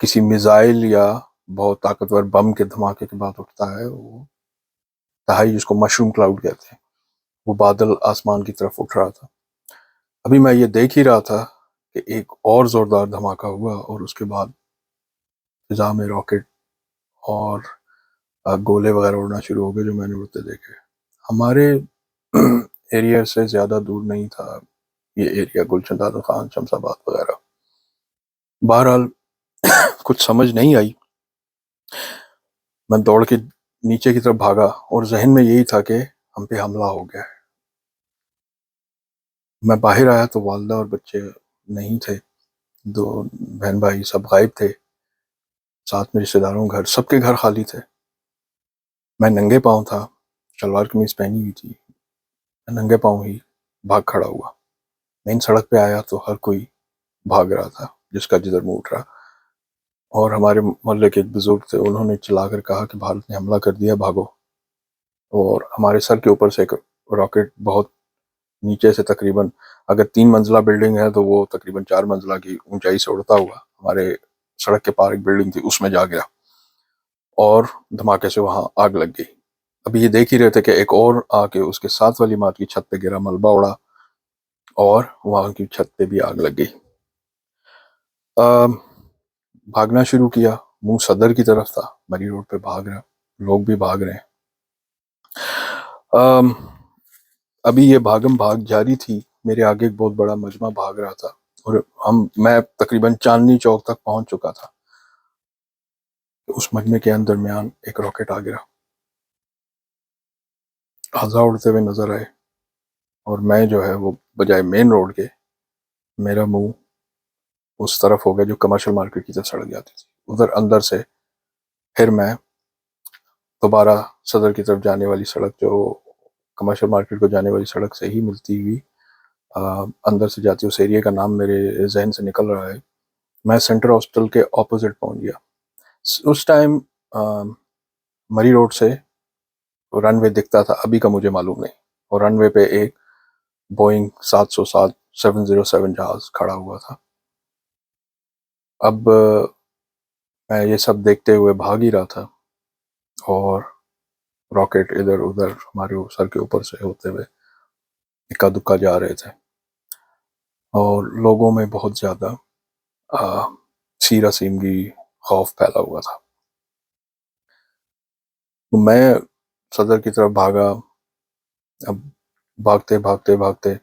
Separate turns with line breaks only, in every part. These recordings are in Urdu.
کسی میزائل یا بہت طاقتور بم کے دھماکے کے بعد اٹھتا ہے، وہ تہائی جس کو مشروم کلاؤڈ کہتے ہیں، وہ بادل آسمان کی طرف اٹھ رہا تھا۔ ابھی میں یہ دیکھ ہی رہا تھا کہ ایک اور زوردار دھماکہ ہوا، اور اس کے بعد فضا میں راکٹ اور گولے وغیرہ اڑنا شروع ہو گئے جو میں نے اڑتے دیکھے۔ ہمارے ایریا سے زیادہ دور نہیں تھا یہ ایریا، گلشن دادا خان، شمس آباد وغیرہ۔ بہرحال کچھ سمجھ نہیں آئی، میں دوڑ کے نیچے کی طرف بھاگا، اور ذہن میں یہی تھا کہ ہم پہ حملہ ہو گیا ہے۔ میں باہر آیا تو والدہ اور بچے نہیں تھے، 2 بہن بھائی سب غائب تھے، ساتھ میں رشتے داروں گھر، سب کے گھر خالی تھے۔ میں ننگے پاؤں تھا، شلوار قمیض پہنی ہوئی تھی، میں ننگے پاؤں ہی بھاگ کھڑا ہوا۔ مین سڑک پہ آیا تو ہر کوئی بھاگ رہا تھا، جس کا جدھر منہ اٹھ رہا، اور ہمارے محلے کے ایک بزرگ تھے، انہوں نے چلا کر کہا کہ بھارت نے حملہ کر دیا، بھاگو۔ اور ہمارے سر کے اوپر سے ایک راکٹ بہت نیچے سے، تقریباً اگر 3 منزلہ بلڈنگ ہے تو وہ تقریباً 4 منزلہ کی اونچائی سے اڑتا ہوا ہمارے سڑک کے پار ایک بلڈنگ تھی، اس میں جا گیا، اور دھماکے سے وہاں آگ لگ گئی۔ ابھی یہ دیکھ ہی رہے تھے کہ ایک اور آ کے اس کے ساتھ والی مات کی چھت پہ گرا، ملبہ اڑا، اور وہاں کی چھت پہ بھی آگ لگ گئی۔ بھاگنا شروع کیا، منہ صدر کی طرف تھا، مری روڈ پہ بھاگ رہا، لوگ بھی بھاگ رہے ہیں۔ ابھی یہ بھاگم بھاگ جاری تھی، میرے آگے ایک بہت بڑا مجمع بھاگ رہا تھا، اور میں تقریباً چاندنی چوک تک پہنچ چکا تھا۔ اس مجمع کے درمیان ایک راکٹ آ گرا، ہزا اڑتے ہوئے نظر آئے، اور میں جو ہے وہ بجائے مین روڈ کے، میرا منہ اس طرف ہو گیا جو کمرشل مارکیٹ کی طرف سڑک جاتی تھی، ادھر اندر سے پھر میں دوبارہ صدر کی طرف جانے والی سڑک، جو کمرشل مارکیٹ کو جانے والی سڑک سے ہی ملتی ہوئی اندر سے جاتی، اس ایریا کا نام میرے ذہن سے نکل رہا ہے، میں سینٹر ہاسپٹل کے اپوزٹ پہنچ گیا۔ اس ٹائم مری روڈ سے رن وے دکھتا تھا، ابھی کا مجھے معلوم نہیں، اور رن وے پہ ایک بوئنگ 707 707 جہاز کھڑا ہوا تھا۔ اب میں یہ سب دیکھتے ہوئے بھاگ ہی رہا تھا، اور راکٹ ادھر ادھر ہمارے سر کے اوپر سے ہوتے ہوئے اکا دکا جا رہے تھے، اور لوگوں میں بہت زیادہ سیرہ سیمگی، خوف پھیلا ہوا تھا۔ میں صدر کی طرف بھاگا، اب بھاگتے بھاگتے بھاگتے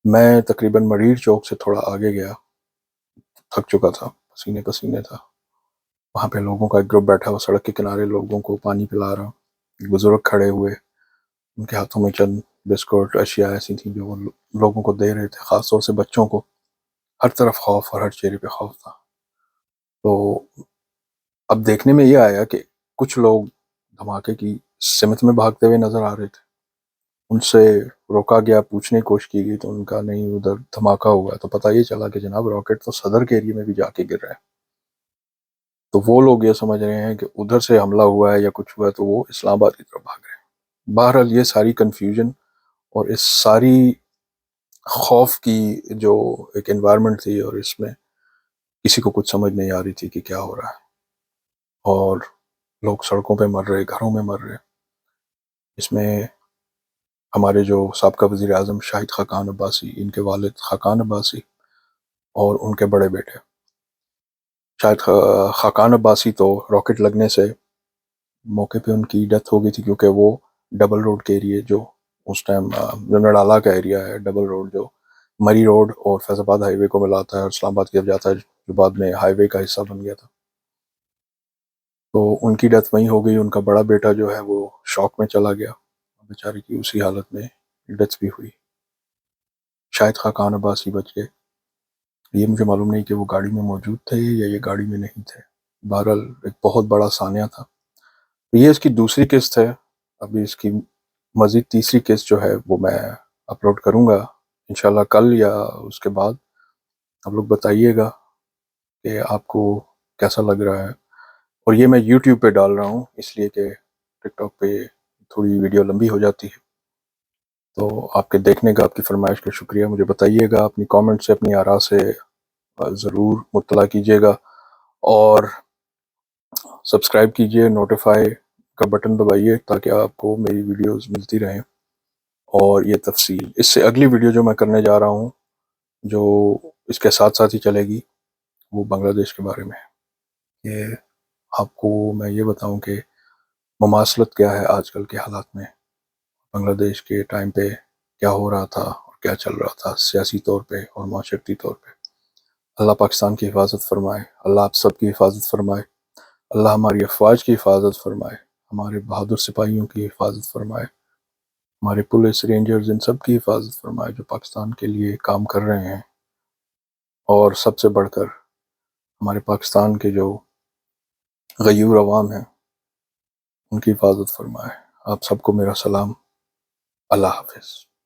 میں تقریباً مریڑ چوک سے تھوڑا آگے گیا، تھک چکا تھا، پسینے پسینے تھا۔ وہاں پہ لوگوں کا ایک گروپ بیٹھا ہوا سڑک کے کنارے، لوگوں کو پانی پلا رہا، بزرگ کھڑے ہوئے، ان کے ہاتھوں میں چند بسکٹ اشیاء ایسی تھیں جو وہ لوگوں کو دے رہے تھے، خاص طور سے بچوں کو۔ ہر طرف خوف، اور ہر چہرے پہ خوف تھا۔ تو اب دیکھنے میں یہ آیا کہ کچھ لوگ دھماکے کی سمت میں بھاگتے ہوئے نظر آ رہے تھے، ان سے روکا گیا، پوچھنے کی کوشش کی گئی تو ان کا نہیں، ادھر دھماکہ ہوا ہے۔ تو پتہ یہ چلا کہ جناب راکٹ تو صدر کے ایریے میں بھی جا کے گر رہا ہے۔ تو وہ لوگ یہ سمجھ رہے ہیں کہ ادھر سے حملہ ہوا ہے یا کچھ ہوا ہے، تو وہ اسلام آباد کی طرف بھاگ رہے ہیں۔ بہرحال یہ ساری کنفیوژن اور اس ساری خوف کی جو ایک انوائرمنٹ تھی، اور اس میں کسی کو کچھ سمجھ نہیں آ رہی تھی کہ کیا ہو رہا ہے، اور لوگ سڑکوں پہ مر رہے، گھروں میں مر رہے۔ اس میں ہمارے جو سابقہ وزیر اعظم شاہد خاقان عباسی، ان کے والد خاقان عباسی، اور ان کے بڑے بیٹے شاہد خاقان عباسی، تو راکٹ لگنے سے موقع پہ ان کی ڈیتھ ہو گئی تھی، کیونکہ وہ ڈبل روڈ کے ایریے، جو اس ٹائم جو نڈالہ کا ایریا ہے، ڈبل روڈ جو مری روڈ اور فیض آباد ہائی وے کو ملاتا ہے اور اسلام آباد کی طرف جاتا ہے، جو بعد میں ہائی وے کا حصہ بن گیا تھا، تو ان کی ڈیتھ وہیں ہو گئی۔ ان کا بڑا بیٹا جو ہے وہ شوق میں چلا گیا، بیچارے کی اسی حالت میں ڈیتھ بھی ہوئی۔ شاہد خاقان عباسی بچ گئے۔ یہ مجھے معلوم نہیں کہ وہ گاڑی میں موجود تھے یا یہ گاڑی میں نہیں تھے۔ بہرحال ایک بہت بڑا سانحہ تھا۔ یہ اس کی دوسری قسط ہے، ابھی اس کی مزید تیسری قسط جو ہے وہ میں اپلوڈ کروں گا انشاءاللہ کل یا اس کے بعد۔ آپ لوگ بتائیے گا کہ آپ کو کیسا لگ رہا ہے، اور یہ میں یوٹیوب پہ ڈال رہا ہوں، اس لیے کہ ٹک ٹاک پہ تھوڑی ویڈیو لمبی ہو جاتی ہے۔ تو آپ کے دیکھنے کا، آپ کی فرمائش کا شکریہ۔ مجھے بتائیے گا، اپنی کامنٹ سے، اپنی آراء سے ضرور مطلع کیجیے گا، اور سبسکرائب کیجئے، نوٹیفائی کا بٹن دبائیے تاکہ آپ کو میری ویڈیوز ملتی رہیں۔ اور یہ تفصیل اس سے اگلی ویڈیو جو میں کرنے جا رہا ہوں، جو اس کے ساتھ ساتھ ہی چلے گی، وہ بنگلہ دیش کے بارے میں ہے۔ کہ آپ کو میں یہ بتاؤں کہ مماثلت کیا ہے آج کل کے حالات میں، بنگلہ دیش کے ٹائم پہ کیا ہو رہا تھا اور کیا چل رہا تھا سیاسی طور پہ اور معاشرتی طور پہ۔ اللہ پاکستان کی حفاظت فرمائے، اللہ آپ سب کی حفاظت فرمائے، اللہ ہماری افواج کی حفاظت فرمائے، ہمارے بہادر سپاہیوں کی حفاظت فرمائے، ہمارے پولیس رینجرز ان سب کی حفاظت فرمائے جو پاکستان کے لیے کام کر رہے ہیں، اور سب سے بڑھ کر ہمارے پاکستان کے جو غیور عوام ہیں ان کی حفاظت فرمائے۔ آپ سب کو میرا سلام، اللہ حافظ۔